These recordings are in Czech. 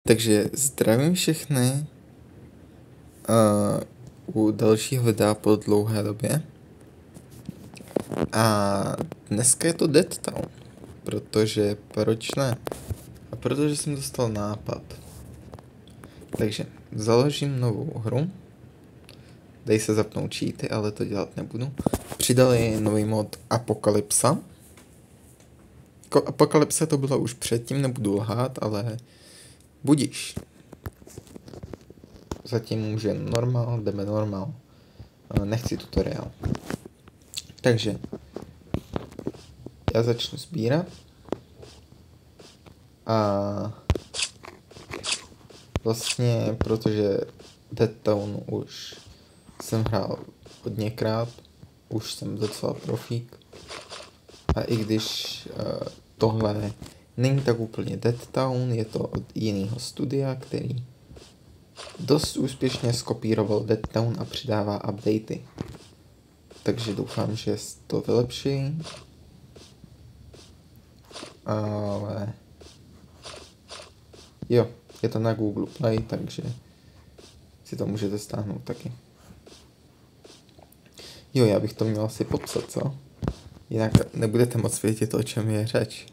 Takže zdravím všechny u dalšího videa po dlouhé době. A dneska je to Dead Town, protože proč ne? A protože jsem dostal nápad. Takže založím novou hru. Dej se zapnout cheaty, ale to dělat nebudu. Přidali nový mod Apokalypsa. Apokalypsa to bylo už předtím, nebudu lhát, ale budíš. Zatím může normál, jdeme normál. Nechci tutoriál. Takže já začnu sbírat. A vlastně, protože Dead Town už jsem hrál hodněkrát, už jsem docela profík. A i když tohle není tak úplně Dead Town, je to od jiného studia, který dost úspěšně skopíroval Dead Town a přidává updaty. Takže doufám, že to vylepší. Ale jo, je to na Google Play, takže si to můžete stáhnout taky. Jo, já bych to měl asi popsat, co? Jinak nebudete moc vědět, o čem je řeč.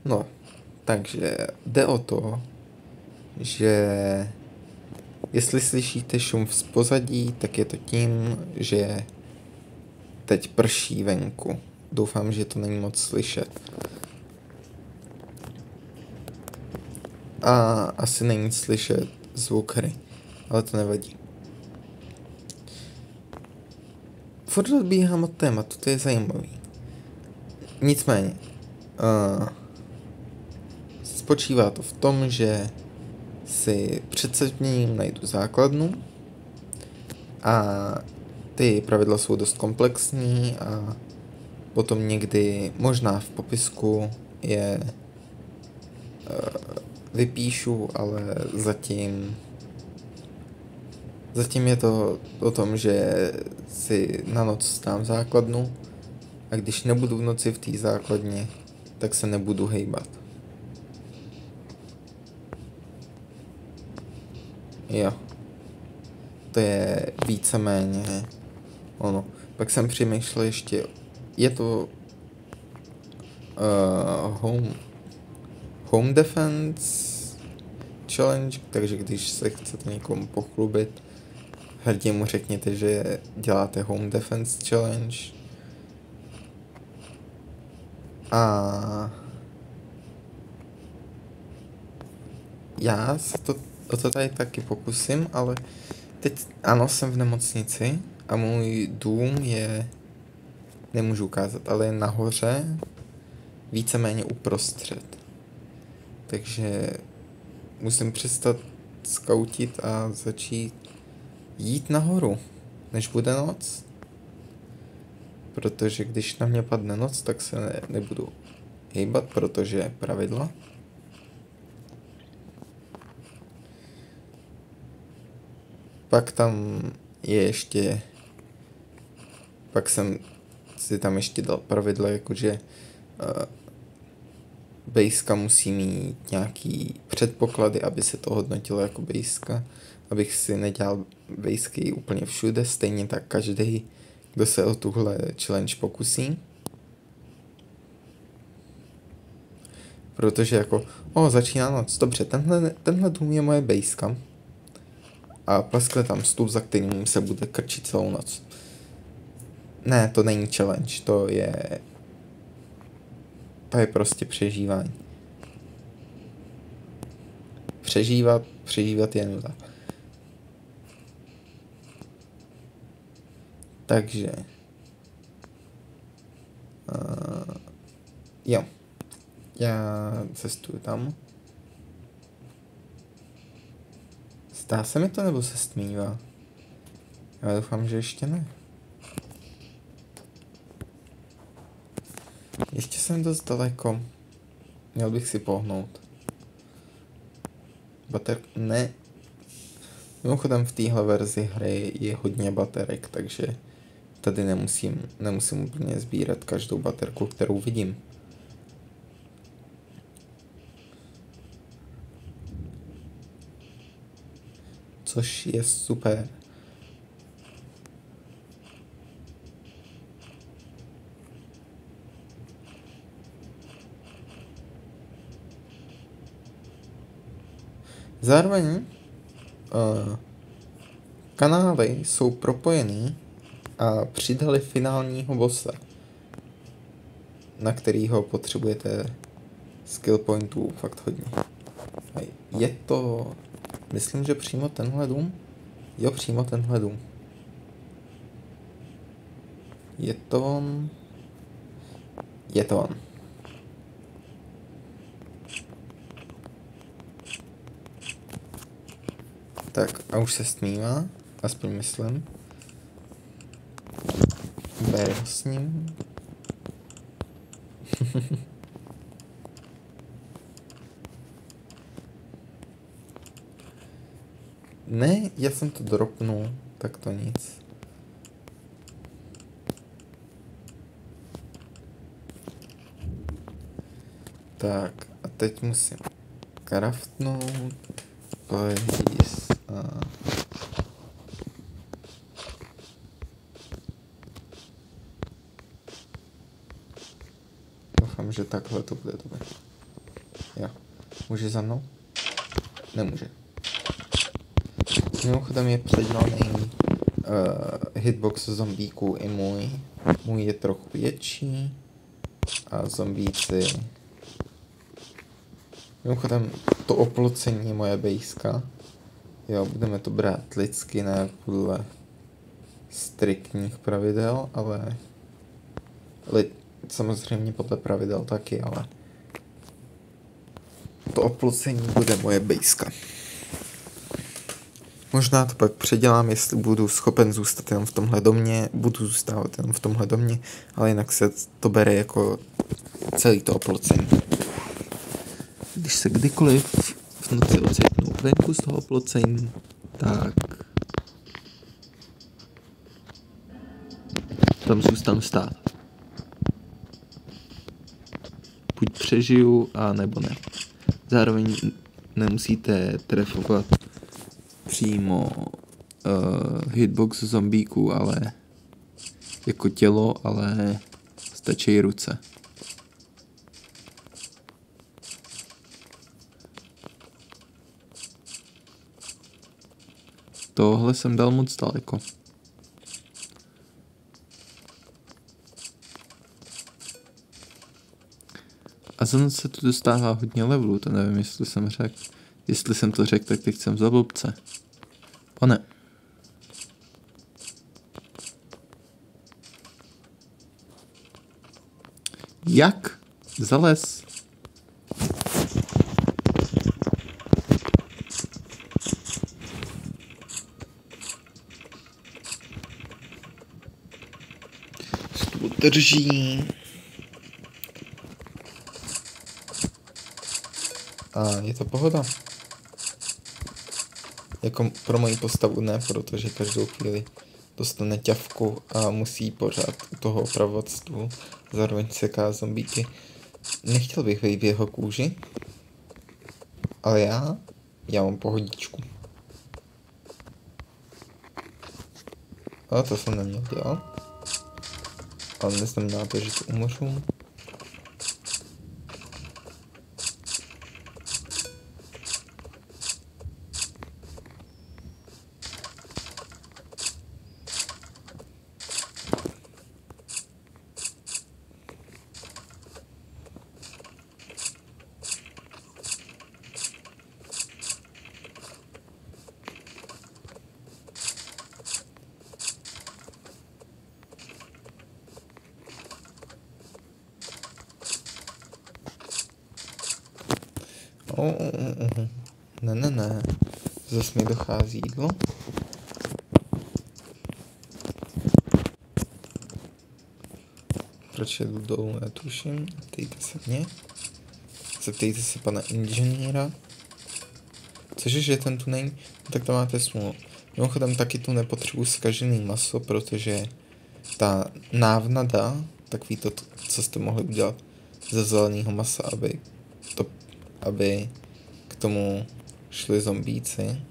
No, takže jde o to, že jestli slyšíte šum z pozadí, tak je to tím, že teď prší venku. Doufám, že to není moc slyšet. A asi není slyšet zvuk hry, ale to nevadí. Furt odbíhám od tématu, to je zajímavý. Nicméně, spočívá to v tom, že si před setměním najdu základnu a ty pravidla jsou dost komplexní a potom někdy, možná v popisku, je vypíšu, ale zatím je to o tom, že si na noc stám základnu a když nebudu v noci v té základně, tak se nebudu hejbat. Jo. To je víceméně ono. Pak jsem přemýšlel ještě, je to home defense challenge, takže když se chcete někomu pochlubit, hrdě mu řekněte, že děláte home defense challenge. A já se o to tady taky pokusím, ale teď ano, jsem v nemocnici a můj dům je, nemůžu ukázat, ale je nahoře, víceméně uprostřed. Takže musím přestat skautit a začít jít nahoru, než bude noc. Protože když na mě padne noc, tak se nebudu hejbat, protože pravidla. Pak tam je ještě, pak jsem si tam ještě dal pravidla, jakože bejska musí mít nějaký předpoklady, aby se to hodnotilo jako bejska, abych si nedělal bejsky úplně všude, stejně tak každý, kdo se o tuhle challenge pokusí. Protože jako, začíná noc, dobře, tenhle dům je moje bejska. A pleskne tam stůl, za kterým se bude krčit celou noc. Ne, to není challenge, to je prostě přežívání. Přežívat je nuda. Takže jo, já cestuju tam. Zdá se mi to, nebo se stmívá? Já doufám, že ještě ne. Ještě jsem dost daleko. Měl bych si pohnout. Ne. Mimochodem v téhle verzi hry je hodně baterek, takže tady nemusím úplně sbírat každou baterku, kterou vidím. což je super. Zároveň kanály jsou propojený a přidali finálního bossa, na kterýho potřebujete skill pointů fakt hodně. Je to, myslím, že přímo tenhle dům? Jo, přímo tenhle dům. Je to on? Je to on. Tak a už se stmívá, aspoň myslím. Beru s ním. Ne, já jsem to dropnul, tak to nic. Tak a teď musím craftnout, please a... Doufám, že takhle to bude dobré. Jo. Může za mnou? Nemůže. Mimochodem je předělaný hitbox zombíků i můj. Můj je trochu větší a zombíci... Mimochodem to oplocení je moje bejska. Jo, budeme to brát lidsky, ne podle striktních pravidel, ale... Samozřejmě podle pravidel taky, ale... To oplocení bude moje bejska. Možná to pak předělám, jestli budu schopen zůstat jenom v tomhle domě, budu zůstávat jenom v tomhle domě, ale jinak se to bere jako celý to oplocení. Když se kdykoliv v noci ocitnu venku z toho oplocení, tak tam zůstanu stát. Buď přežiju, a nebo ne. Zároveň nemusíte trefovat přímo hitbox zombíků, ale jako tělo, ale stačí ruce. Tohle jsem dal moc daleko. A za noc se tu dostává hodně levelů, to nevím, jestli jsem řekl. Jestli jsem to řekl, tak teď jsem za blbce. O ne. Jak? Zales. Stůl drží. A je to pohoda. Jako pro moji postavu ne, protože každou chvíli dostane ťavku a musí pořád u toho opravovat stůl. Zároveň seká zombíky. Nechtěl bych vejít v jeho kůži, ale já mám pohodičku. Ale to jsem neměl dělat. Ale neznamená to, že to umřu. Ne. Zase mi dochází jídlo. Proč jedu dolů, netuším. Zeptejte se mě. Zeptejte se pana inženýra. Cože, že ten tu není? Tak to máte smůlu. Mimochodem taky tu nepotřebuji zkažený maso, protože ta návnada, takový to, co jste mohli udělat ze zeleného masa, aby k tomu šli zombíci,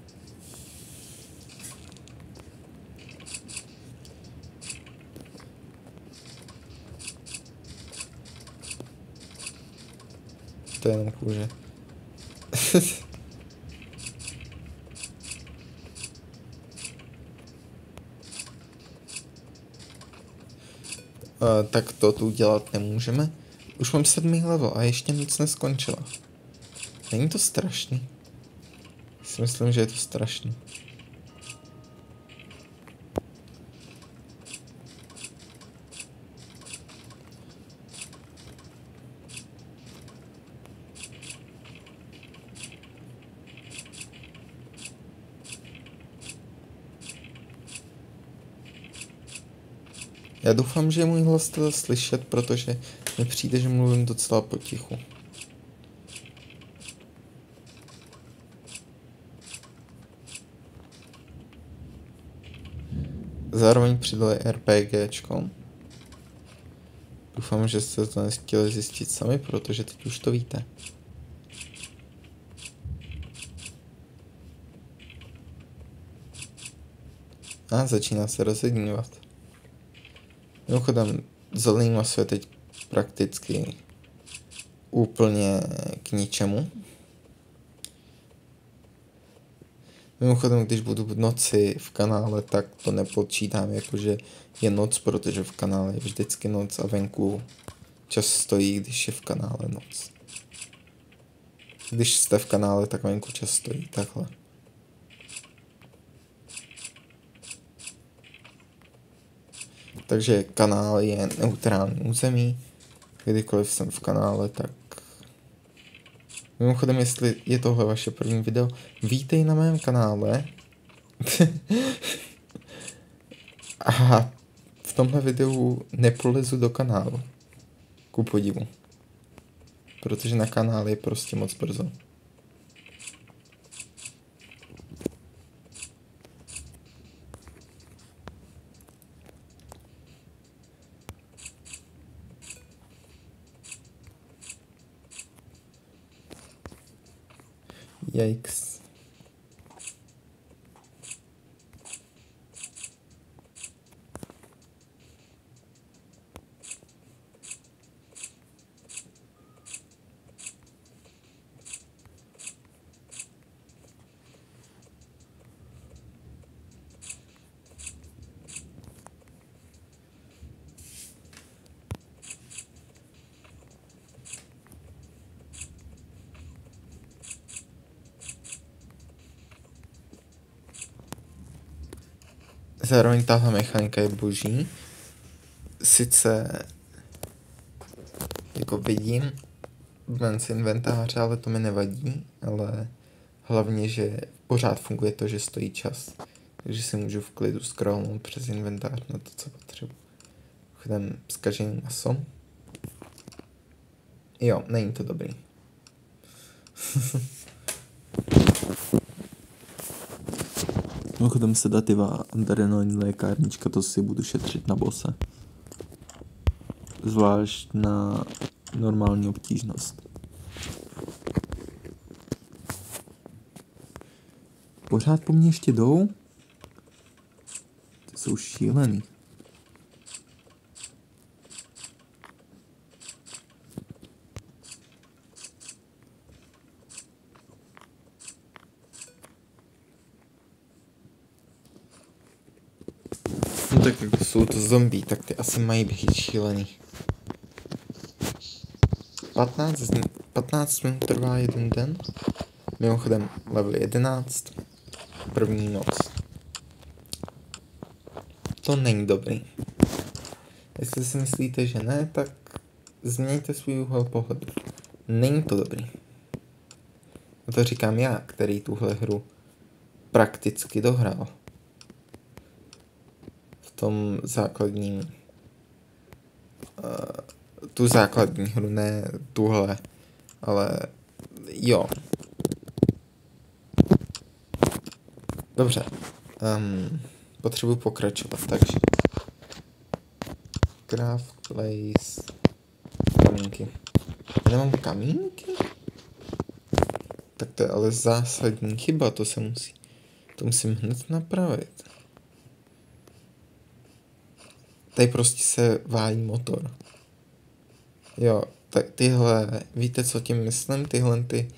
to je jenom kůže. Tak to tu dělat nemůžeme. Už mám 7. level a ještě nic neskončilo. Není to strašný? Si myslím, že je to strašný. Já doufám, že můj hlas to slyšet, protože mi přijde, že mluvím docela potichu. Zároveň přidali RPGčko. Doufám, že jste to nechtěli zjistit sami, protože teď už to víte. A začíná se rozednívat. Mimochodem, zelený maso je teď prakticky úplně k ničemu. Mimochodem, když budu v noci v kanále, tak to nepočítám jakože je noc, protože v kanále je vždycky noc a venku čas stojí, když je v kanále noc. Když jste v kanále, tak venku čas stojí, takhle. Takže kanál je neutrální území. Kdykoliv jsem v kanále, tak... Mimochodem, jestli je tohle vaše první video, vítej na mém kanále. A v tomhle videu neprolezu do kanálu. Ku podivu. Protože na kanál je prostě moc brzo. Yikes. Zároveň tahle mechanika je boží. Sice jako vidím ven z inventáře, ale to mi nevadí, ale hlavně, že pořád funguje to, že stojí čas. Takže si můžu v klidu scrollnout přes inventář na to, co potřebuji. Chodem zkažený maso. Jo, není to dobrý. Mimochodem sedativa adrenalin lékárnička, to si budu šetřit na bose. Zvlášť na normální obtížnost. Pořád po mně ještě jdou? Ty jsou šílený. No tak jako jsou to zombie, tak ty asi mají být šílený. 15 minut trvá jeden den. Mimochodem level 11. První noc. To není dobrý. Jestli si myslíte, že ne, tak změňte svůj úhel pohledu. Není to dobrý. A to říkám já, který tuhle hru prakticky dohrál. V tom základním... tu základní hru, ne tuhle, ale jo. Dobře. Potřebuji pokračovat, takže... Craft, place... Kamínky. Já nemám kamínky? Tak to je ale zásadní chyba, to musím hned napravit. Tady prostě se válí motor. Jo, tak tyhle, víte, co tím myslím? Tyhle ty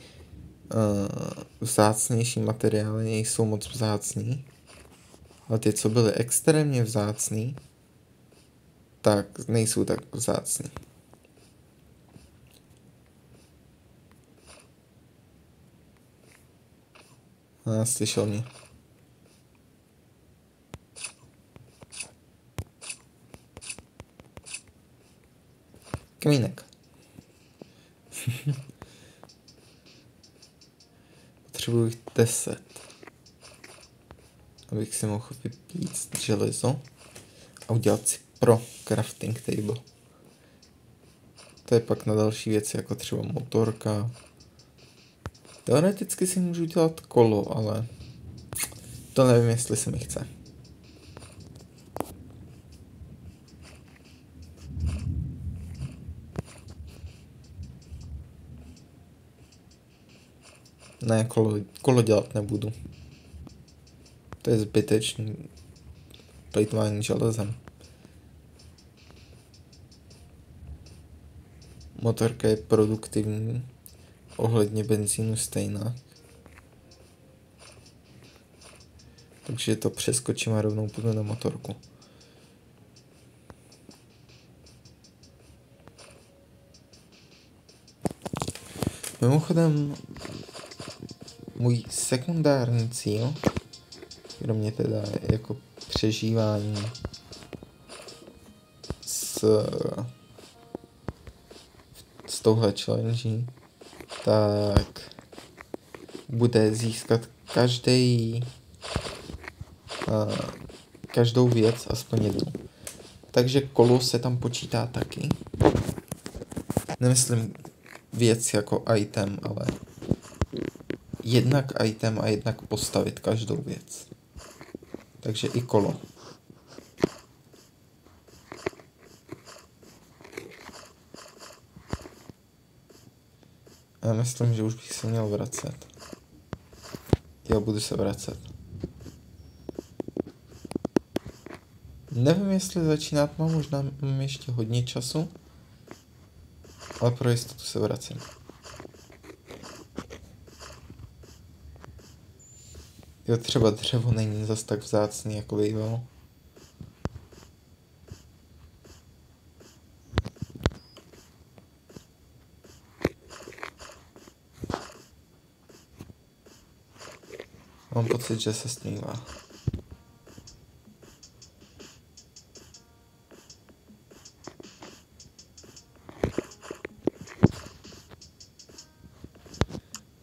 vzácnější materiály nejsou moc vzácný, ale ty, co byly extrémně vzácný, tak nejsou tak vzácný. Slyšel mě. Kamínek. Potřebuji 10, abych si mohl vypít železo a udělat si pro crafting table. To je pak na další věci, jako třeba motorka. Teoreticky si můžu dělat kolo, ale to nevím, jestli se mi chce. Ne, kolo dělat nebudu. To je zbytečný plýtvání železem. Motorka je produktivní, ohledně benzínu stejná. Takže to přeskočím a rovnou půjdu na motorku. Mimochodem, můj sekundární cíl, kromě teda jako přežívání s touhle challenge, tak bude získat každou věc aspoň jednu. Takže kolo se tam počítá taky. Nemyslím věc jako item, ale jednak item a jednak postavit každou věc. Takže i kolo. Já myslím, že už bych se měl vracet. Já budu se vracet. Nevím, jestli začínat mám, možná mám ještě hodně času. Ale pro jistotu se vracím. Jo, třeba dřevo není zas tak vzácný, jako bývalo. Mám pocit, že se stmívá.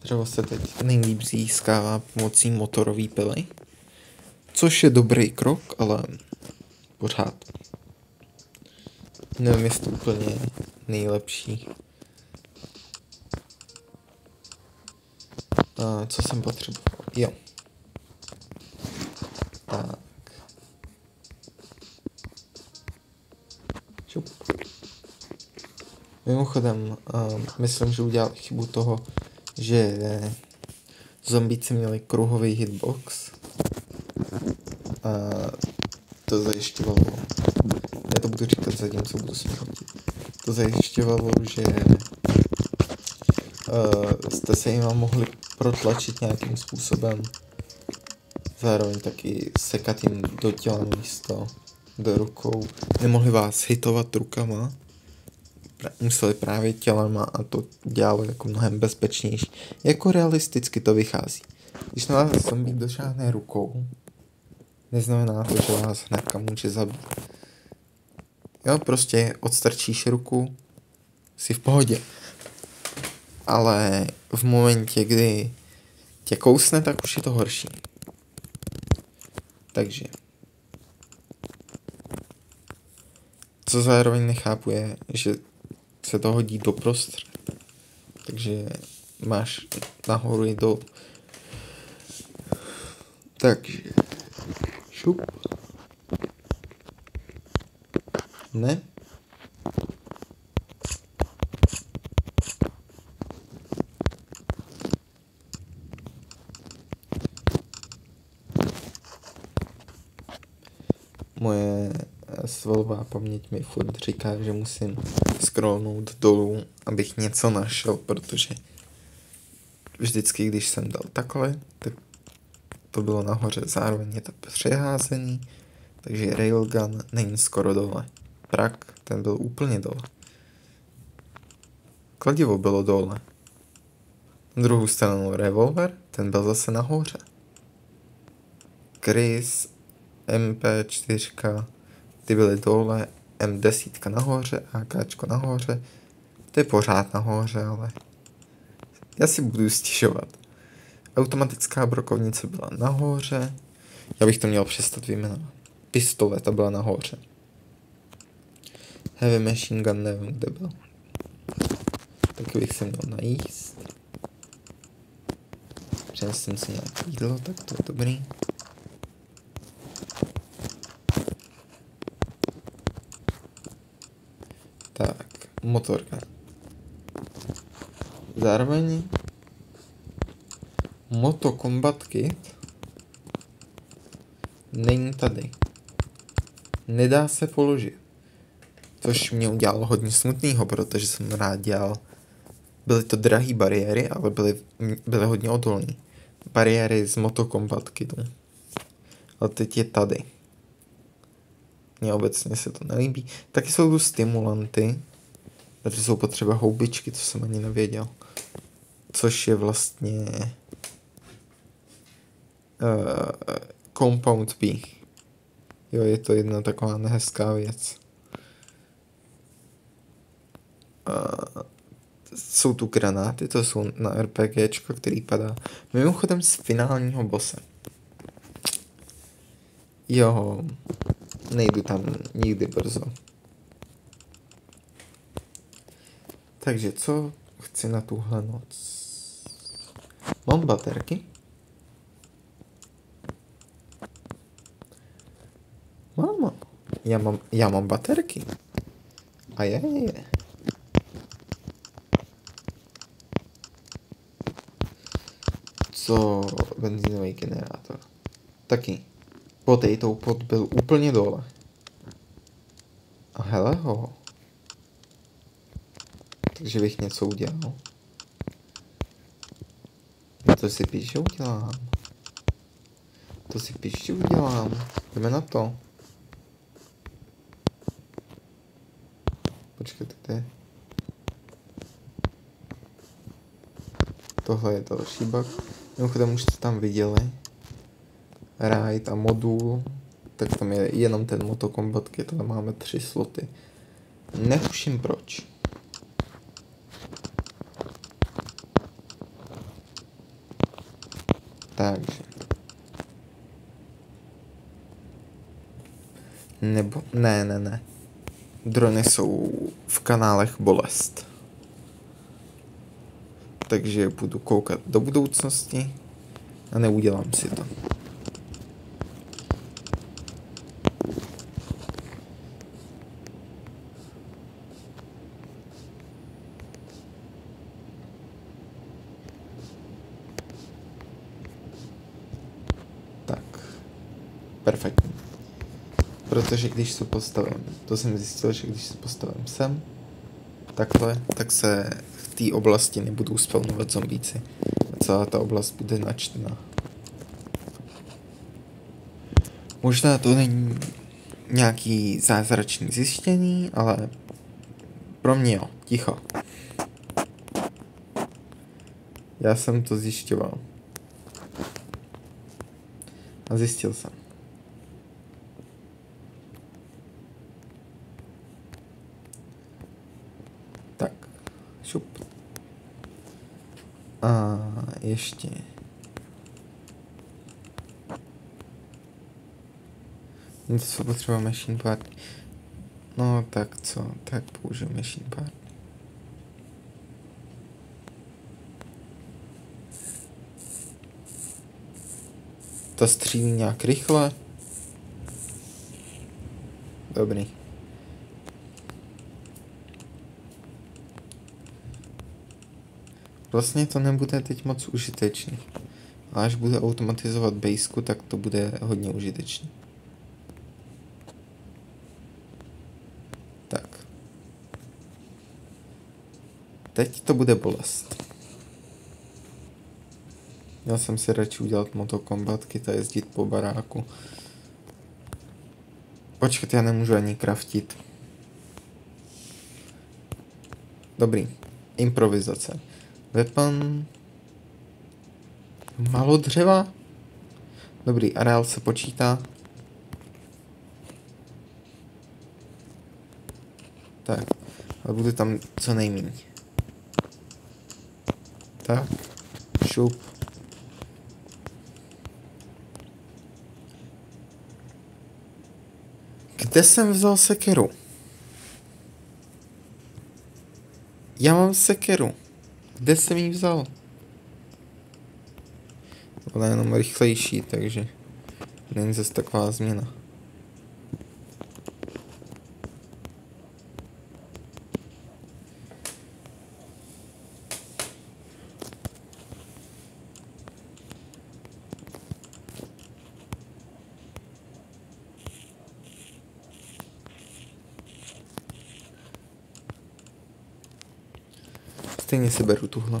Dřevo se teď nejlíp získává pomocí motorové pily, což je dobrý krok, ale pořád. Nevím, jestli úplně nejlepší. Co jsem potřeboval? Jo. Tak. Šup. Mimochodem, myslím, že udělal chybu toho, že zombíci měli kruhový hitbox. A to zajišťovalo, já to budu říkat zatímco budu smrtit, to zajišťovalo, že jste se jim mohli protlačit nějakým způsobem. Zároveň taky sekat jim do těla místo, do rukou. Nemohli vás hitovat rukama. Museli právě tělema a to dělalo jako mnohem bezpečnější. Jako realisticky to vychází. Když na vás zombík došáhne rukou, neznamená to, že vás hnedka může zabít. Jo, prostě odstrčíš ruku, jsi v pohodě. Ale v momentě, kdy tě kousne, tak už je to horší. Takže. Co zároveň nechápu je, že se to hodí doprostřed. Takže máš nahoru i dolů. Takže. Šup. Ne. Moje svalová paměť mi furt říká, že musím scrollnout dolů, abych něco našel, protože vždycky, když jsem dal takhle, tak to bylo nahoře, zároveň je to přeházený, takže railgun není skoro dole. Prak, ten byl úplně dole. Kladivo bylo dole. Na druhou stranu revolver, ten byl zase nahoře. Chris, MP4, ty byly dole, M10 nahoře, AKčko nahoře. To je pořád nahoře, ale já si budu stěžovat. Automatická brokovnice byla nahoře. Já bych to měl přestat vyjmenovat. Pistole, ta byla nahoře. Heavy machine gun, nevím, kde byl. Taky bych se měl najíst. Přinesl jsem si nějaké jídlo, tak to je dobrý. Tak, motorka. Zároveň Moto Combat Kit není tady. Nedá se položit. Což mě udělalo hodně smutného, protože jsem rád dělal. Byly to drahé bariéry, ale byly hodně odolné. Bariéry z Moto Combat Kitu. Ale teď je tady. Mně obecně se to nelíbí. Taky jsou tu stimulanty. Takže jsou potřeba houbičky, co jsem ani nevěděl. Což je vlastně Compound B. Jo, je to jedna taková nehezká věc. Jsou tu granáty, to jsou na RPGčko, který padá. Mimochodem z finálního bosse. Jo, nejdu tam nikdy brzo. Takže co chci na tuhle noc? Mám baterky? Mám. Já mám baterky. A je. Co benzínový generátor? Taky. Potato pot byl úplně dole. A hele ho. Takže bych něco udělal. To si píše udělám. Jdeme na to. Počkejte, kde? Tohle je další bug. Mimochodem už jste tam viděli. Ride a modul. Tak tam je jenom ten Moto Combat Kit, ale máme 3 sloty. Netuším proč. Takže. Nebo, ne. Drony jsou v kanálech bolest. Takže budu koukat do budoucnosti a neudělám si to. Tak. Perfektní. Protože když se postavím, to jsem zjistil, že když se postavím sem, takhle, tak se v té oblasti nebudou spawnovat zombíci. A celá ta oblast bude načtená. Možná to není nějaký zázračný zjištění, ale pro mě jo, ticho. Já jsem to zjišťoval. A zjistil jsem. Tak, šup. A ještě. Něco potřeba machine part. No tak co, tak použiju machine part. To střílí nějak rychle. Dobrý. Vlastně to nebude teď moc užitečný. A až bude automatizovat baseku, tak to bude hodně užitečný. Teď to bude bolest. Měl jsem si radši udělat motokombatky a jezdit po baráku. Počkat, já nemůžu ani craftit. Dobrý. Improvizace. Weapon. Málo dřeva. Dobrý, areál se počítá. Tak, ale bude tam co nejméně. Tak, šup. Kde jsem vzal sekeru? Já mám sekeru. Kde jsem ji vzal? Byla jenom rychlejší, takže není zase taková změna. Stejně si beru tuhle.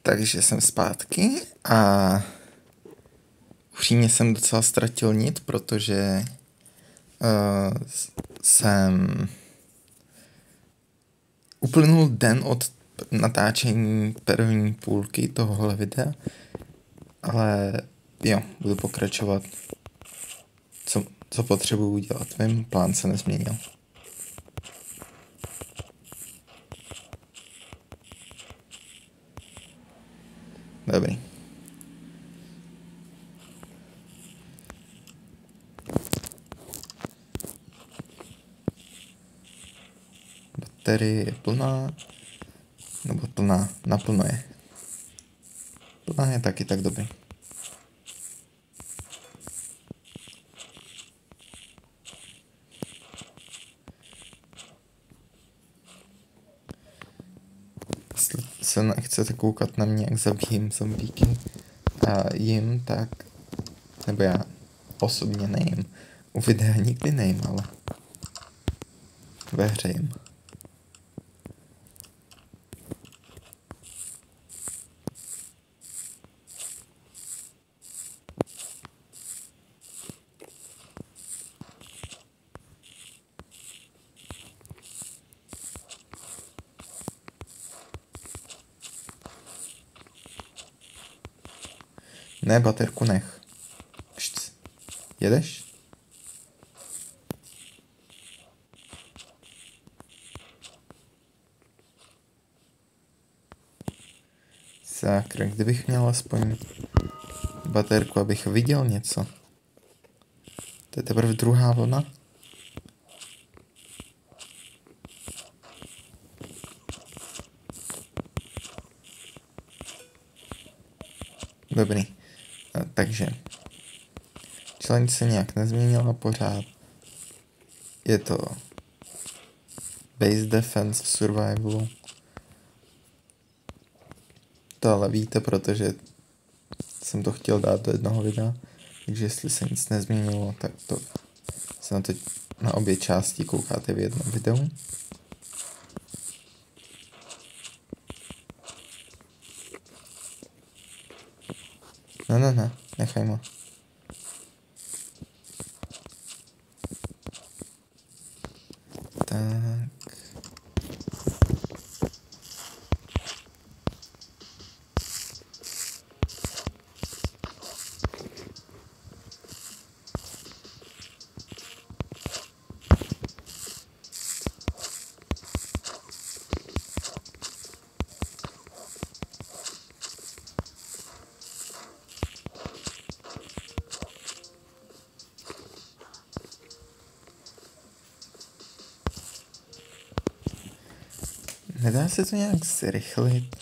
Takže jsem zpátky a upřímně jsem docela ztratil nit, protože jsem uplynul den od natáčení první půlky tohohle videa, ale jo, budu pokračovat. Co potřebuji udělat? Vím, plán se nezměnil. Dobrý. Baterie je plná. Nebo plná, naplno je. Plná je taky tak dobrý. Jestli se nechcete koukat na mě, jak zabijím zombíky a jim, tak... Nebo já osobně nejím. U videa nikdy nejím, ale... Ve hře jim. Ne, baterku nech. Šc. Jedeš? Sakra, kdybych měl aspoň baterku, abych viděl něco. To je teprve druhá vlna. Dobrý. Takže challenge se nějak nezměnila pořád. Je to base defense v survivalu. To ale víte, protože jsem to chtěl dát do jednoho videa. Takže jestli se nic nezměnilo, tak to se na to na obě části koukáte v jednom videu. Ne, nechaj mu. Tak. Nedá se to nějak zrychlit?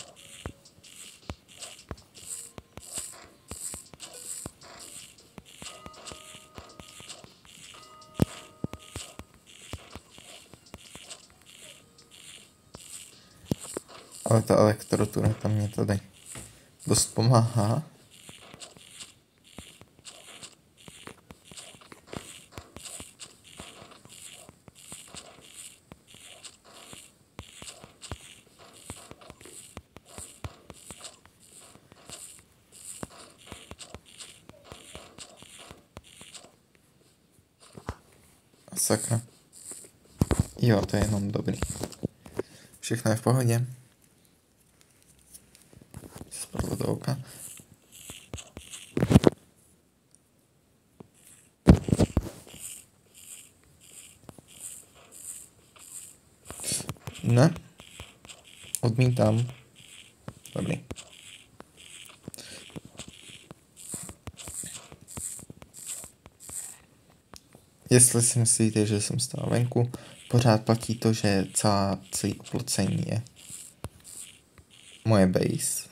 Ale ta elektrotura tam mě tady dost pomáhá. Sakra. Jo, to je jenom dobrý. Všechno je v pohodě. Spadlo do oka. Ne. Odmítám. Dobrý. Jestli si myslíte, že jsem stál venku, pořád platí to, že celý oplocení je moje base.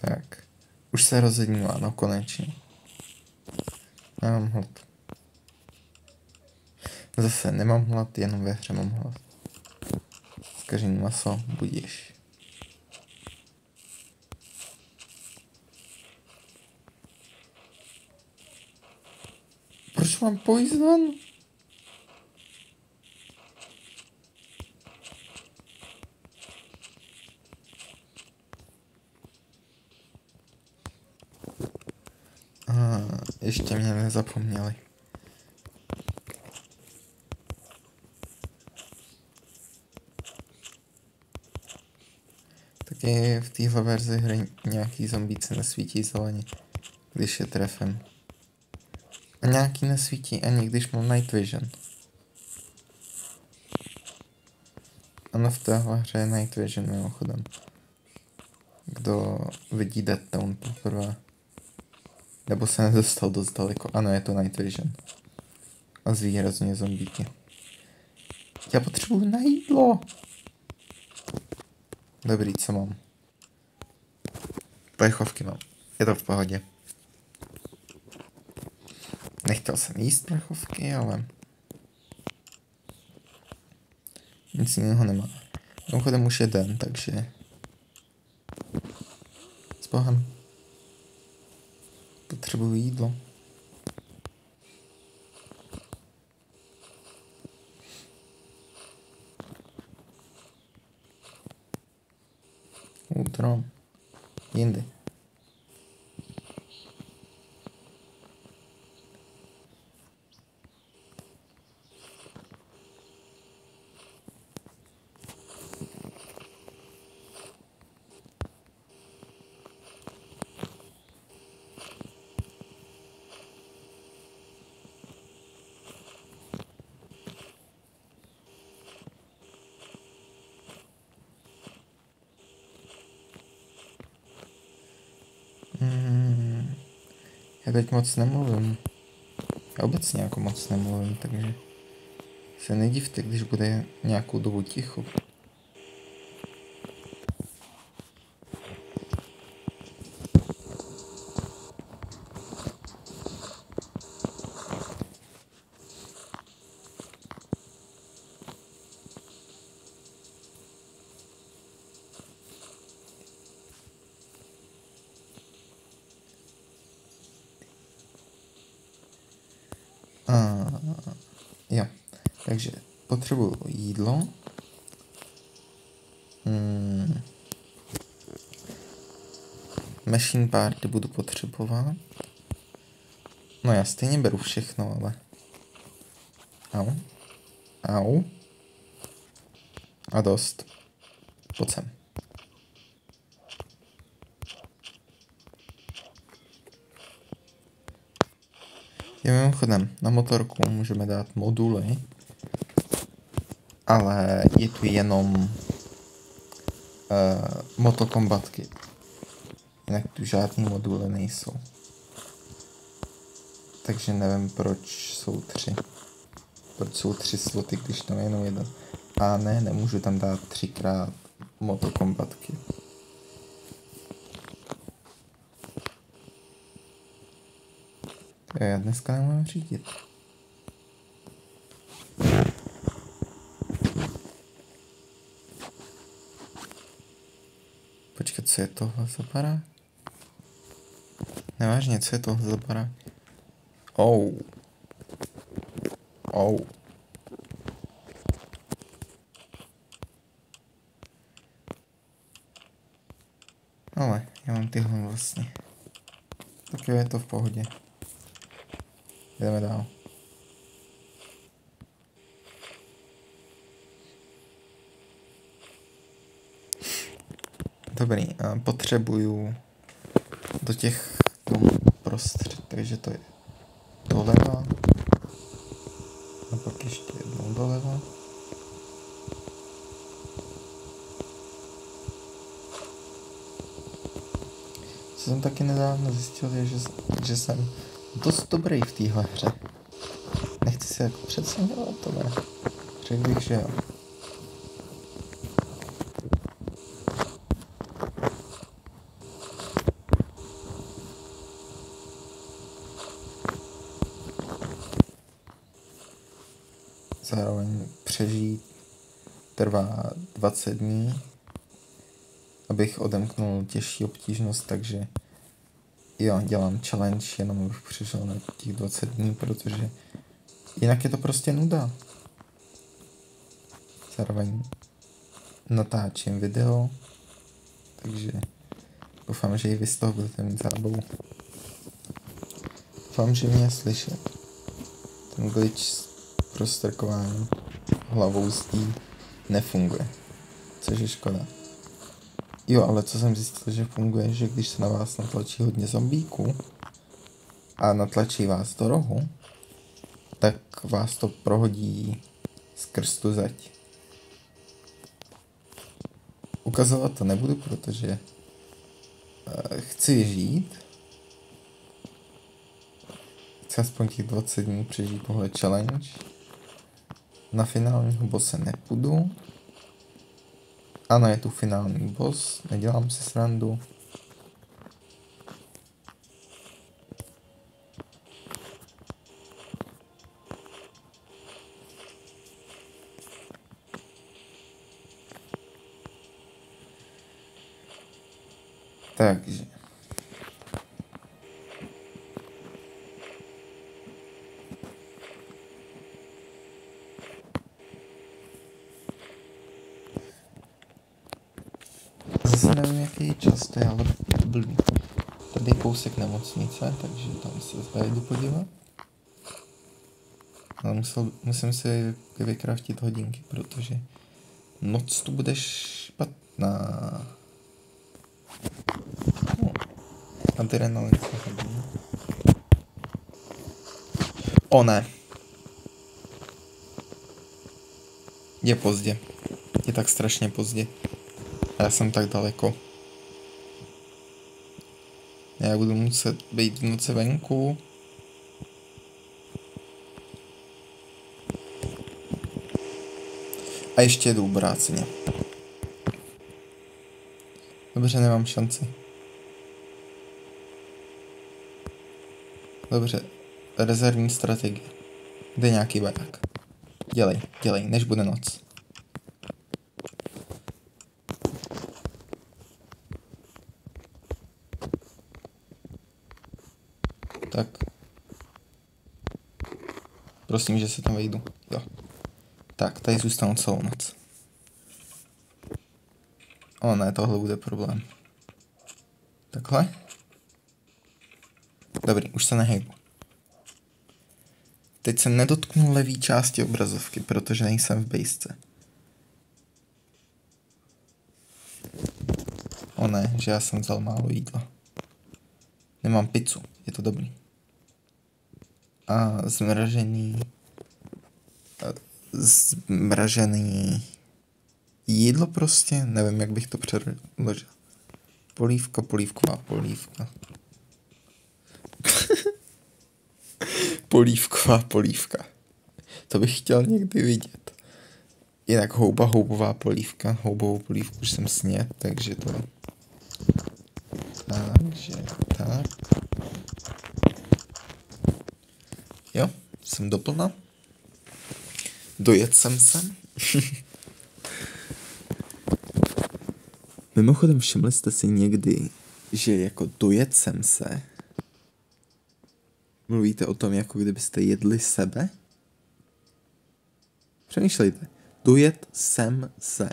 Tak, už se rozednila, no konečně. Nemám hlad. Zase nemám hlad, jenom ve hře mám hlad. Zkažený maso, budíš. Proč mám poison? Ještě mě nezapomněli. Taky v téhle verzi hry nějaký zombíci nesvítí zeleně, když je trefem. A nějaký nesvítí ani když mám night vision. Ano, v téhle hře je night vision mimochodem. Kdo vidí Dead Town poprvé. Nebo se nedostal dost daleko. Ano, je to night vision. A zvýrazně zombíky. Já potřebuji na jídlo. Dobrý, co mám? Plechovky mám. Je to v pohodě. Nechtěl jsem jíst plechovky, ale nic jiného nemá. Mimochodem už je den, takže s Bohem. Potřebuji jídlo. Utro. Jindy. Já teď moc nemluvím. Já obecně jako moc nemluvím, takže se nedivte, když bude nějakou dobu ticho. Jo, takže potřebuju jídlo. Machine party budu potřebovat. No já stejně beru všechno, ale... Au. Au. A dost. Pojď sem. Jo, mimochodem, na motorku můžeme dát moduly, ale je tu jenom motokombatky. Jinak tu žádný moduly nejsou. Takže nevím, proč jsou 3. Proč jsou 3 sloty, když tam je jenom jeden. A ne, nemůžu tam dát 3x motokombatky. To já dneska nemůžu řídit. Co je tohle za barák? Nevážně, co je tohle za barák? Oh. Oh. Ale já mám tyhle vlastně. Tak jo, je to v pohodě. Jdeme dál. Dobrý, potřebuju do těch domů prostřed, takže to je doleva. A pak ještě jednou doleva. Co jsem taky nedávno zjistil, je, že jsem dost dobrý v téhle hře. Nechci se jako přeceňovat, ale řekl bych, že jo. Zároveň přežít trvá 20 dní, abych odemknul těžší obtížnost, takže jo, dělám challenge, jenom abych přežil na těch 20 dní, protože jinak je to prostě nuda. Zároveň natáčím video, takže doufám, že i vy z toho budete mít zábavu. Doufám, že mě je slyšet. Ten glitch s prostrkováním hlavou zdí nefunguje, což je škoda. Jo, ale co jsem zjistil, že funguje, že když se na vás natlačí hodně zombíků a natlačí vás do rohu, tak vás to prohodí skrz tu zeď. Ukazovat to nebudu, protože chci žít. Chci aspoň těch 20 dní přežít tohle challenge. Na finálního bosse nepůjdu. Ano, je tu finální boss, nedělám si srandu. Takže. Zase nevím, jaký čas to je, ale blbý. Tady je kousek nemocnice, takže tam se zajdu podívat. Ale musím si vykraftit hodinky, protože noc tu bude špatná. Adrenalin se hodí. O ne. Je pozdě. Je tak strašně pozdě. A já jsem tak daleko. Já budu muset být v noci venku. A ještě jedu obráceně. Dobře, nemám šanci. Dobře, rezervní strategie. Kde je nějaký barák? Dělej, než bude noc. Tak. Prosím, že se tam vejdu. Jo. Tak, tady zůstanu celou noc. O ne, tohle bude problém. Takhle? Dobrý, už se nehejbu. Teď se nedotknu levý části obrazovky, protože nejsem v bejsce. O ne, že já jsem vzal málo jídla. Nemám pizzu, je to dobrý. A zmražený jídlo prostě, nevím, jak bych to přeložil. Polívková polívka. Polívka. To bych chtěl někdy vidět. Jinak houbová polívka. Houbovou polívku už jsem sněd, takže to... tak. Jo, jsem doplna. Dojet jsem se. Mimochodem, všimli jste si někdy, že jako dojet jsem se, mluvíte o tom, jako kdybyste jedli sebe? Přemýšlejte. Dojet jsem se.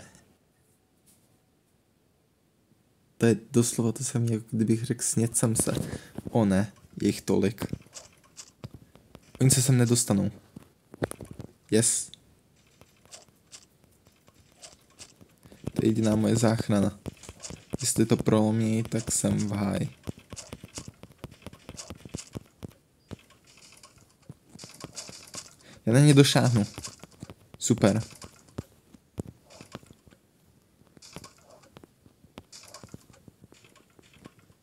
To je doslova to samé, jako kdybych řekl sněd jsem se. O ne, je jich tolik. Oni se sem nedostanou. Yes. To je jediná moje záchrana. Jestli to prolomí, tak jsem v háji. Já na ně došáhnu. Super.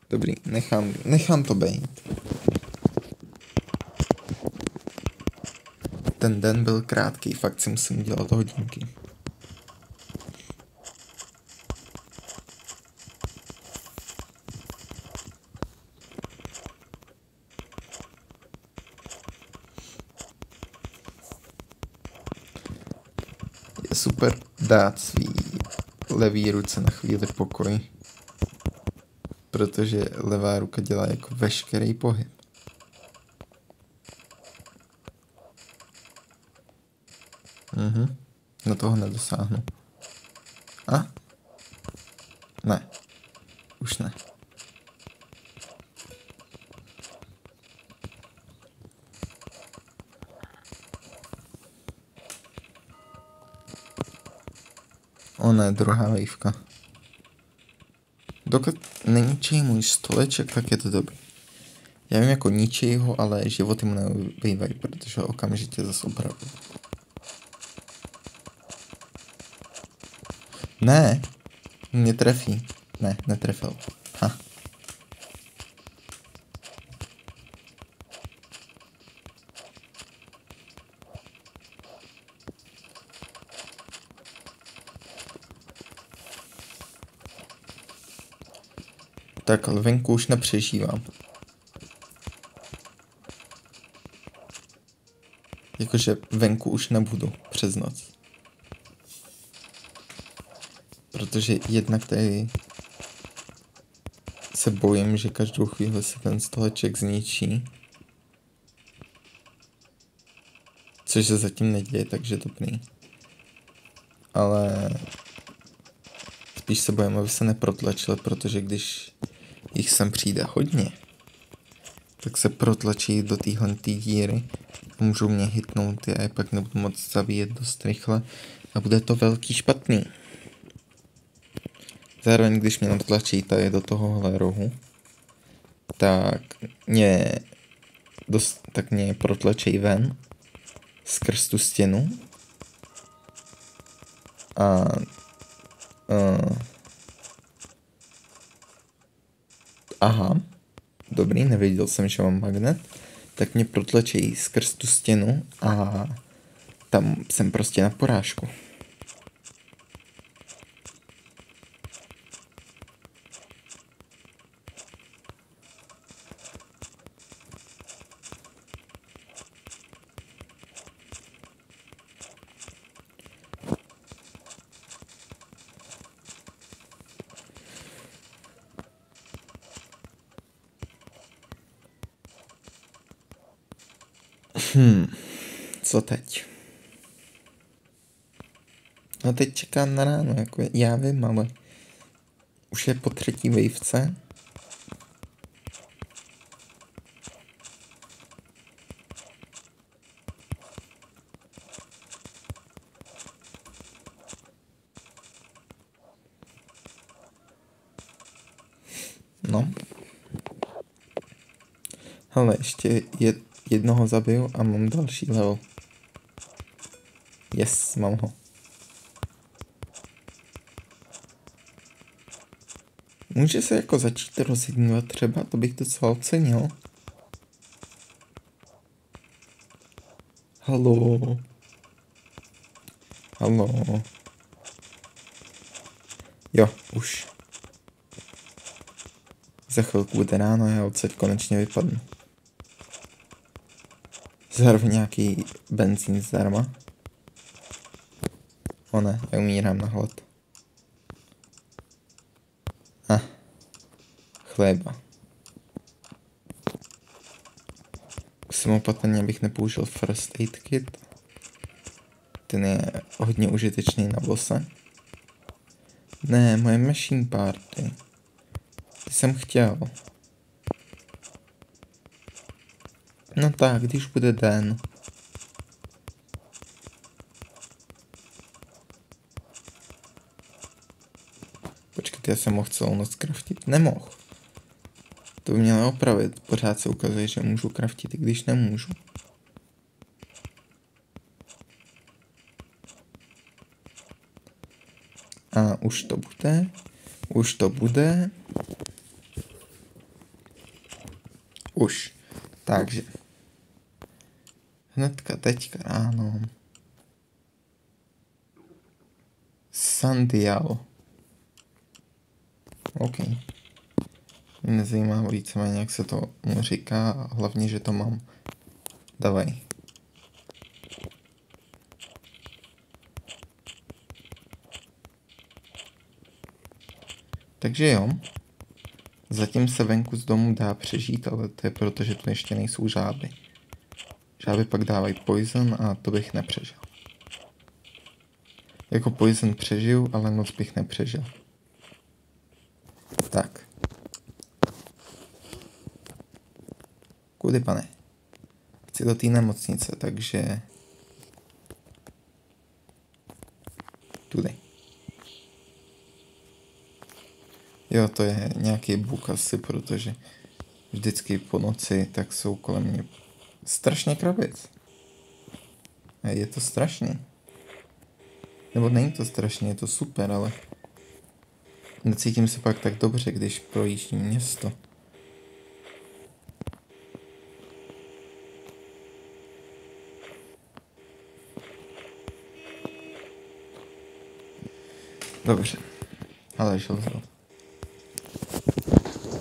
Dobrý, nechám to být. Ten den byl krátký, fakt si musím dělat hodinky. Je super dát svý levý ruce na chvíli pokoj, protože levá ruka dělá jako veškerý pohyb. Na toho nedosáhnu. A? Ne. Už ne. O ne, druhá vejvka. Dokud neničí můj stoleček, tak je to dobrý. Já vím jako ničí ho, ale životy mu neubývají, protože ho okamžitě zase opravu. Ne, mě trefí. Ne, netrefil. Ha. Tak, ale venku už nepřežívám. Jakože venku už nebudu přes noc. Protože jednak tady se bojím, že každou chvíli se ten stoleček zničí. Což se zatím neděje, takže dobrý. Ale spíš se bojím, aby se neprotlačil, protože když jich sem přijde hodně, tak se protlačí do téhle díry a můžou mě hitnout, já je pak nebudu moc zabíjet dost rychle a bude to velký špatný. Zároveň, když mě natlačí tady do tohohle rohu, tak mě protlačí ven skrz tu stěnu a aha, dobrý, nevěděl jsem, že mám magnet, tak mě protlačí skrz tu stěnu a tam jsem prostě na porážku. Co teď? No teď čekám na ráno, jako já vím, ale už je po třetí vejvce. No. Hele, ještě jednoho zabiju a mám další level. Yes, mám ho. Může se jako začít rozjednovat třeba, to bych docela ocenil. Haló. Jo, už. Za chvilku bude ráno a já odsaď konečně vypadnu. Zároveň nějaký benzín zdarma. O ne, já umírám na hlad. chléba. Jsem opatrně, abych nepoužil first aid kit. Ten je hodně užitečný na bosse. Ne, moje machine party. Ty jsem chtěl. No tak, když bude den. Počkejte, já jsem mohl celou noc craftit? Nemohl. To by mělo opravit. Pořád se ukazuje, že můžu craftit, i když nemůžu. A už to bude. Už to bude. Už. Takže. Hnedka teďka ráno. Sandial. OK. Mě nezajímá víceméně, jak se to mu říká, a hlavně, že to mám. Davaj. Takže jo. Zatím se venku z domu dá přežít, ale to je proto, že tu ještě nejsou žáby. Žáby pak dávají poison a to bych nepřežil. Jako poison přežiju, ale noc bych nepřežil. Tak. Kudy, pane? Chci do té nemocnice, takže... Tudy. Jo, to je nějaký bug asi, protože vždycky po noci tak jsou kolem mě strašně krabic. A je to strašný. Nebo není to strašně, je to super, ale necítím se pak tak dobře, když projíždím město. Dobře, ale želzo.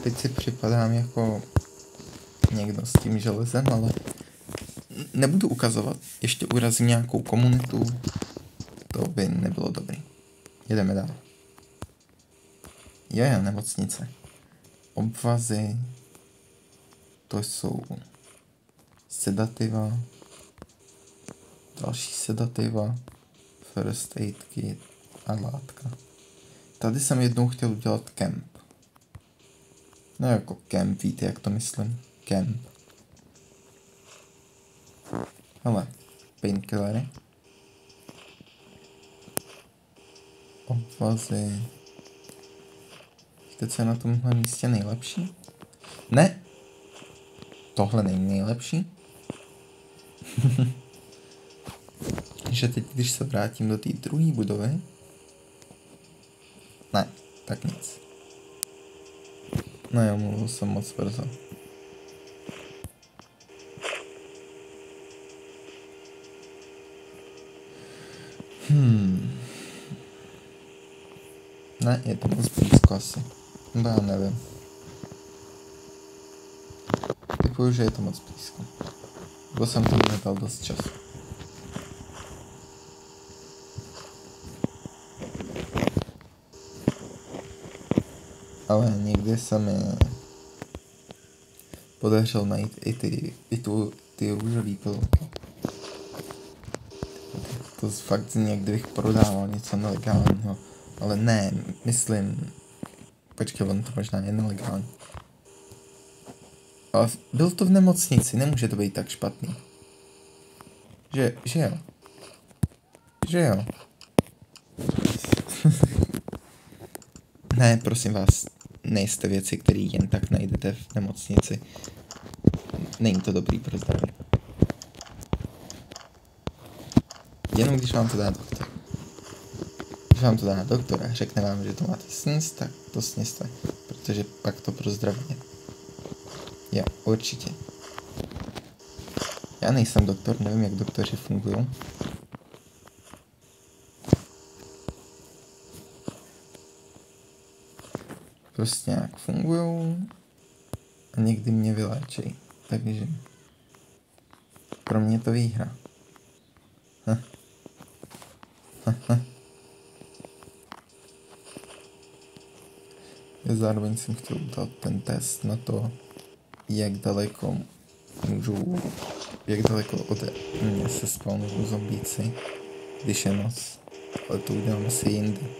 Teď si připadám jako někdo s tím železem, ale nebudu ukazovat. Ještě urazím nějakou komunitu. To by nebylo dobrý. Jedeme dál. Je, nemocnice. Obvazy. To jsou sedativa. Další sedativa. First aid kit a látka. Tady jsem jednou chtěl udělat kemp. No jako kemp, víte jak to myslím? Kemp. Hele, painkillery. Obvazy. Víte, co je na tomhle místě nejlepší? Ne! Tohle není nejlepší. Že teď, když se vrátím do té druhé budovy... Ne, tak nic. No jo, mluvil jsem moc brzo. Ne, je to moc blízko asi. No já nevím. Typuju, že je to moc blízko. Bo jsem to nedal dost času. Ale někdy se mi podařilo najít i ty růžový pilulky. To fakt někdy bych prodával něco nelegálního. Ale ne, myslím... Počkej, on to možná je nelegální. Ale byl to v nemocnici, nemůže to být tak špatný. Že jo. Že jo. Ne, prosím vás, nejste věci, které jen tak najdete v nemocnici. Není to dobrý pro zdraví. Jenom když vám to dá doktor. Když vám to dá doktor a řekne vám, že to máte sníst, tak to sněste, protože pak to pro zdraví je. Jo, určitě. Já nejsem doktor, nevím, jak doktoři fungují. Prostě nějak fungují a někdy mě vyléčejí, takže pro mě to výhra. Zároveň jsem chtěl udělat ten test na to, jak daleko ode mě se spawnují zombíci, když je noc. Ale to udělám asi jindy,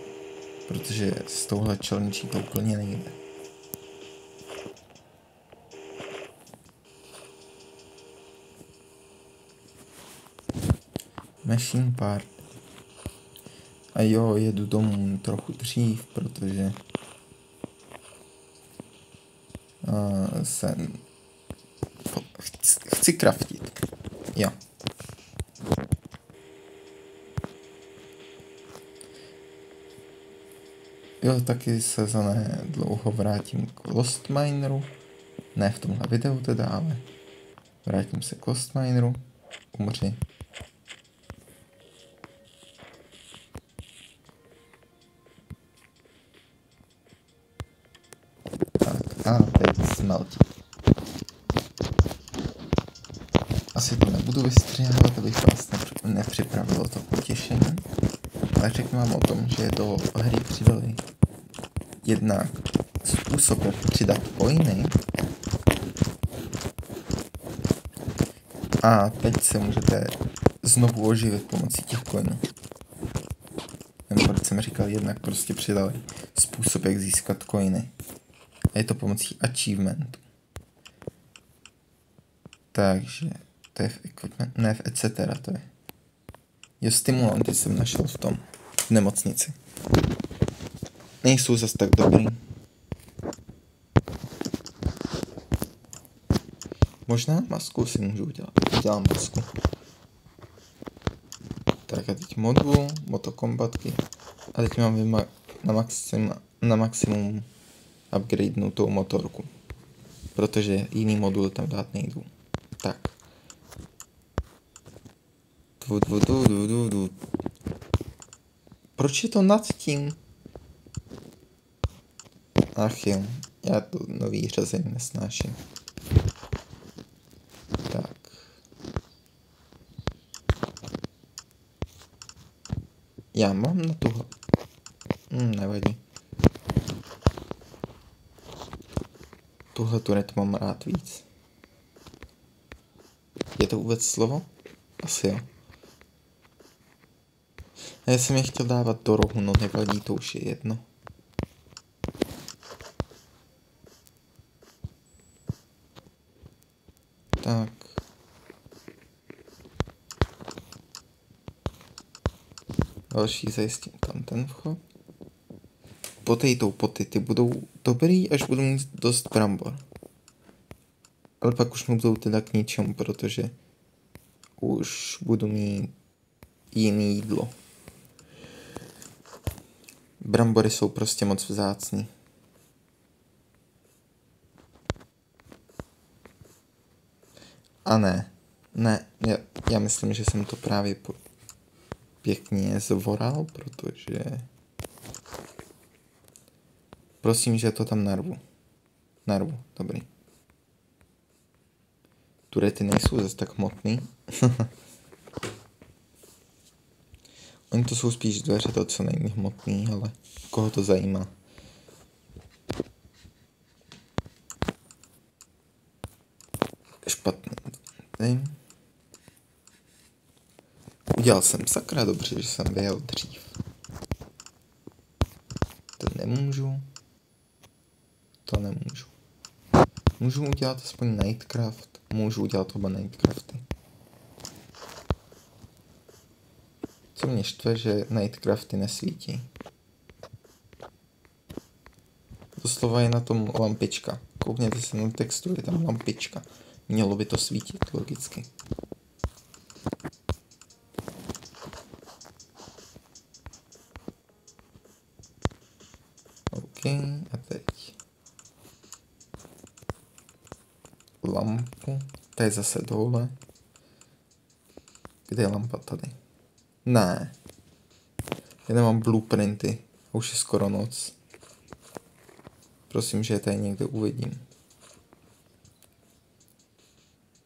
protože s touhle challenge to úplně nejde. Machine Park. A jo, jedu domů trochu dřív, protože chci craftit. Jo. Jo, taky se dlouho vrátím k Lost Mineru. Ne v tomhle videu teda, ale vrátím se k Lost Mineru. Umři. Tak, a teď smeltit. Asi to nebudu vystřihávat, abych vás nepřipravil to potěšení. Ale řeknu vám o tom, že do hry přidali jednak způsob, jak přidat coiny. A teď se můžete znovu oživit pomocí těch coinů. Jen proč jsem říkal, jednak prostě přidali způsob, jak získat coiny. A je to pomocí achievementu. Takže to je v equipment, ne v etc. To je. Jo, stimulanty jsem našel v nemocnici. Nejsou zas tak dobrý. Možná masku si můžu udělat. Udělám masku. Tak a teď modul, motokombatky. A teď mám na maximum upgradenutou motorku. Protože jiný modul tam dát nejdu. Tak. Proč je to nad tím? Ach jo, já to nový řazení nesnáším. Tak. Já mám na tuhle. Nevadí. Tuhle turet mám rád víc. Je to vůbec slovo? Asi jo. A já jsem je chtěl dávat do rohu, no nevadí, to už je jedno. Tak. Další zajistím tam ten vchod. Poty, ty budou dobrý, až budu mít dost brambor. Ale pak už mu budou teda k ničemu, protože už budu mít jiný jídlo. Brambory jsou prostě moc vzácný. A ne, já myslím, že jsem to právě pěkně zvoral, protože... Prosím, že to tam narvu. Dobrý. Turety nejsou zase tak hmotný. Oni to jsou spíš dveře, to co není hmotný, ale koho to zajímá. Špatný. Udělal jsem sakra dobře, že jsem vyjel dřív. To nemůžu. Můžu udělat aspoň Nightcraft. Můžu udělat oba Nightcrafty. Co mě štve, že Nightcrafty nesvítí. Doslova je na tom lampička. Koukněte se na texturu, je tam lampička. Mělo by to svítit, logicky. OK, a teď lampu. Ta je zase dole. Kde je lampa tady? Ne. Já nemám blueprinty. Už je skoro noc. Prosím, že je tady někde uvidím.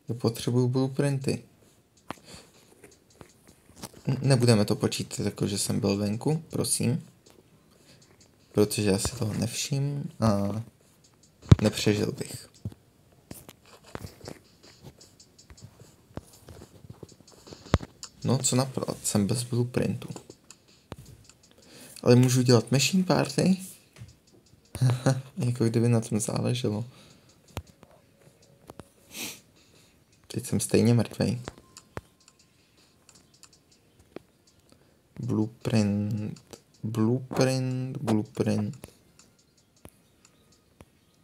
Já potřebuju blueprinty. Nebudeme to počítat jako, že jsem byl venku, prosím. protože já si toho nevšiml a nepřežil bych. No, co napadlo? Jsem bez blueprintu. Ale můžu dělat machine party? Jako kdyby na tom záleželo. Teď jsem stejně mrtvej. Blueprint.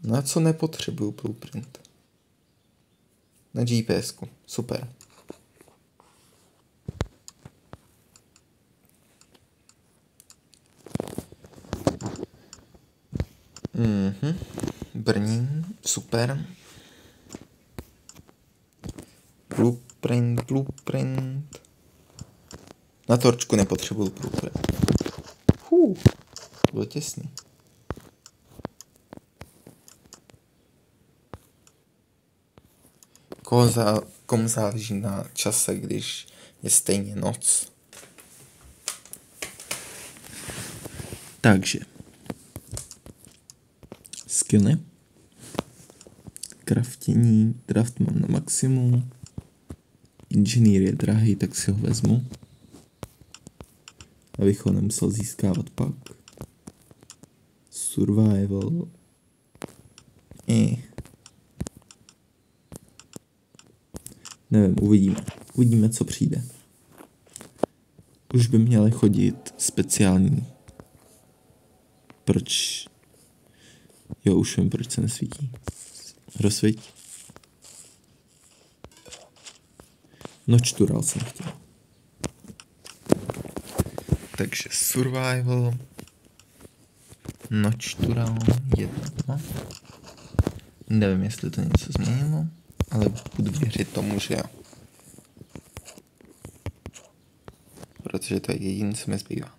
Na co nepotřebuju blueprint? Na GPSku, super. Brní, super. Blueprint. Na torčku nepotřebuju blueprint. Bylo těsný. Komu záleží na čase, když je stejně noc. Takže. Skilly. Craftění. Draft mám na maximum. Inženýr je drahý, tak si ho vezmu. Abych ho nemusel získávat pak. Survival. Nevím, uvidíme, co přijde. Už by měly chodit speciální. Proč? Jo, už vím, proč se nesvítí. Rozsvíť. Nočtural jsem chtěl. Takže survival. Nočtural 1. Nevím, jestli to něco změnilo, ale budu věřit tomu, že jo. Protože to je jediné, co mi zbývá.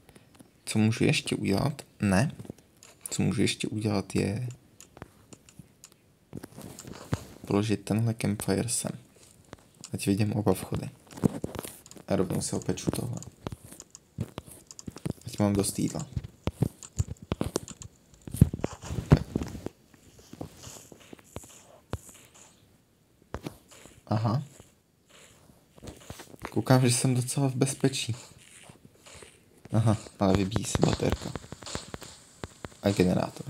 Co můžu ještě udělat? Ne. Co můžu ještě udělat je položit tenhle campfire sem. Ať vidím oba vchody. A rovnou se opeču tohle. Ať mám dost jídla. Aha. Koukám, že jsem docela v bezpečí. Aha, ale vybíjí se baterka. A generátor.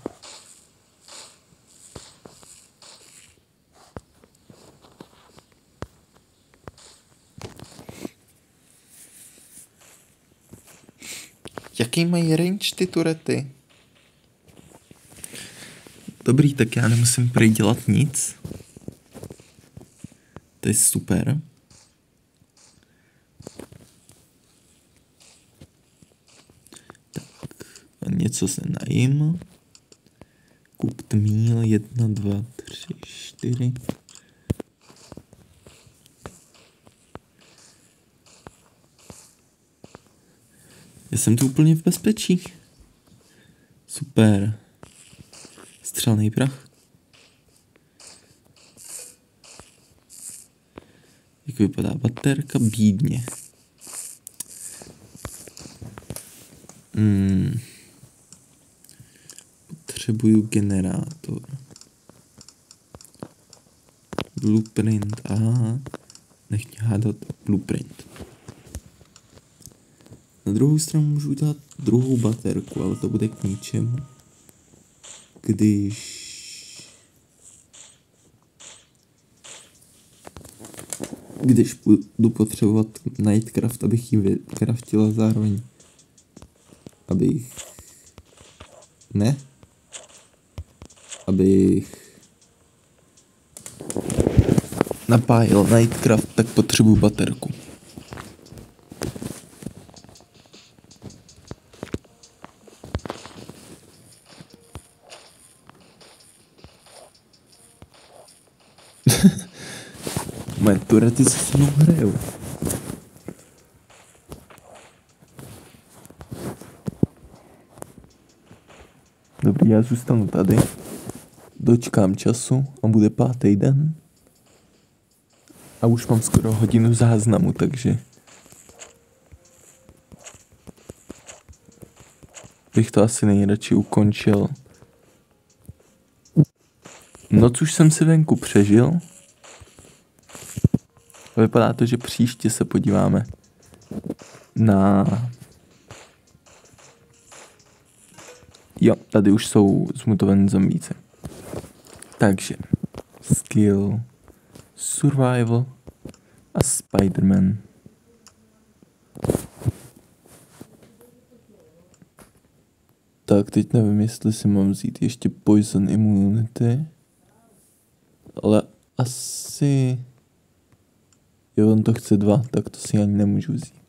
Jaký mají range ty turety? Dobrý, tak já nemusím prý dělat nic. To je super. Tak, něco se najím. Cooked meal 1, 2, 3, 4. Já jsem tu úplně v bezpečí. Super. Střelný prach. Jak vypadá baterka? Bídně. Potřebuju generátor. Blueprint. Aha. Nech mě hádat blueprint. Na druhou stranu můžu udělat druhou baterku, ale to bude k ničemu. Když budu potřebovat Nightcraft, abych ji vykraftila zároveň. Abych napájel Nightcraft, tak potřebuju baterku. Moje turety se se mnou hrajou. Dobrý, já zůstanu tady. Dočkám času a bude 5. den. A už mám skoro hodinu záznamu, takže... bych to asi nejradši ukončil. Noc už jsem si venku přežil. Vypadá to, že příště se podíváme na... Jo, tady už jsou zmutované zombíci. Takže skill, survival a Spider-Man. Tak teď nevím, jestli si mám vzít ještě poison immunity. Ale asi... Jo, on to chce 2, tak to si ani nemůžu vzít.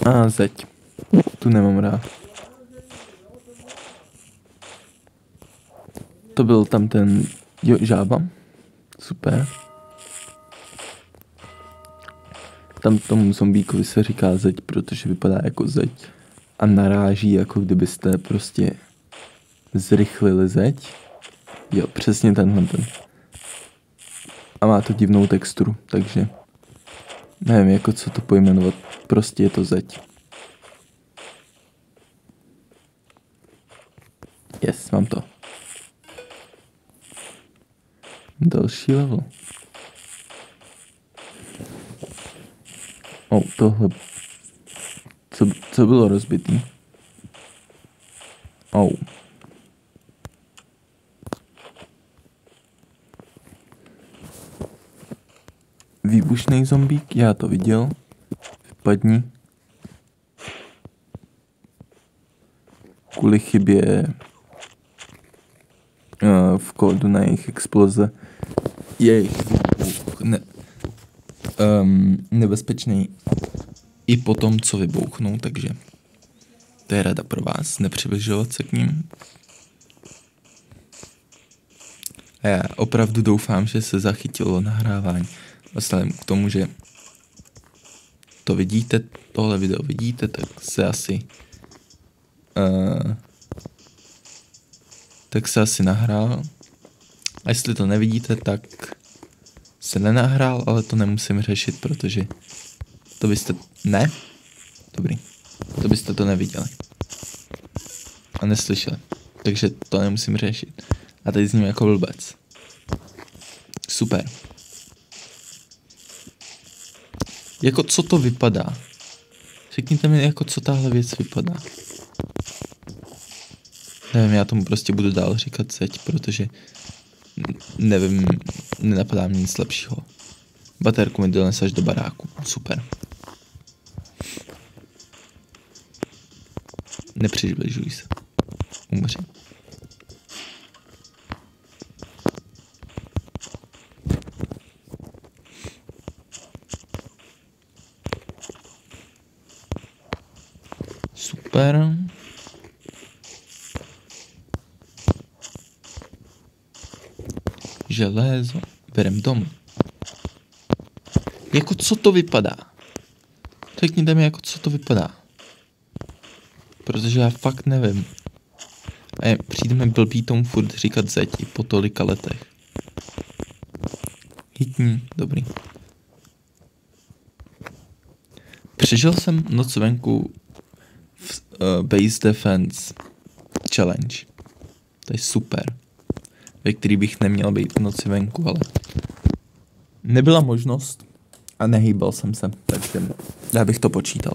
A zeď. Tu nemám rád. To byl tam ten... Jo, žába. Super. Tam tomu zombíkovi se říká zeď, protože vypadá jako zeď. A naráží, jako kdybyste prostě zrychlili zeď. Jo, přesně tenhle ten. A má to divnou texturu, takže nevím, jako co to pojmenovat. Prostě je to zeď. Yes, mám to. Další level. Tohle. Co bylo rozbitý? Výbušný zombík, já to viděl. Vypadni. Kvůli chybě v kódu na jejich exploze jejich výbuch nebezpečný i po tom, co vybouchnou, takže to je rada pro vás, nepřibližovat se k ním. A já opravdu doufám, že se zachytilo nahrávání. Vzhledem k tomu, že to vidíte, tohle video vidíte, tak se asi nahrál. A jestli to nevidíte, tak se nenahrál, ale to nemusím řešit, protože to byste... Ne? Dobrý. To byste to neviděli. A neslyšeli. Takže to nemusím řešit. A teď zním jako blbec. Super. Jako co to vypadá? Řekněte mi, jako co tahle věc vypadá. Nevím, já tomu prostě budu dál říkat zeď, protože nevím, nenapadá mě nic lepšího. Baterku mi dones až do baráku. Super. Nepřibližuj se. Umři. Super. Železo. Berem domů. Jako co to vypadá? Řekněte mi, jako co to vypadá. Protože já fakt nevím. A přijde mi blbý tomu furt říkat zeď i po tolika letech. Hitní, dobrý. Přežil jsem noc venku v Base Defense Challenge. To je super. Ve který bych neměl být v noci venku, ale nebyla možnost a nehýbal jsem se, takže já bych to počítal.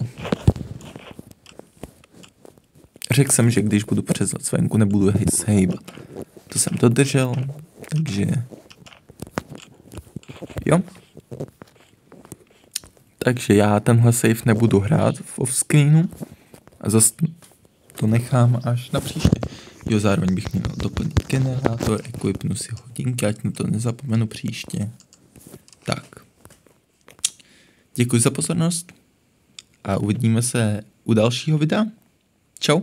Řekl jsem, že když budu přes noc venku, nebudu se hejbat. To jsem dodržel, takže jo. Takže já tenhle save nebudu hrát v offscreenu a zase to nechám až na příště. Jo, zároveň bych měl doplnit generátor, equipnu si hodinky, ať na to nezapomenu příště. Tak. Děkuji za pozornost a uvidíme se u dalšího videa. Čau.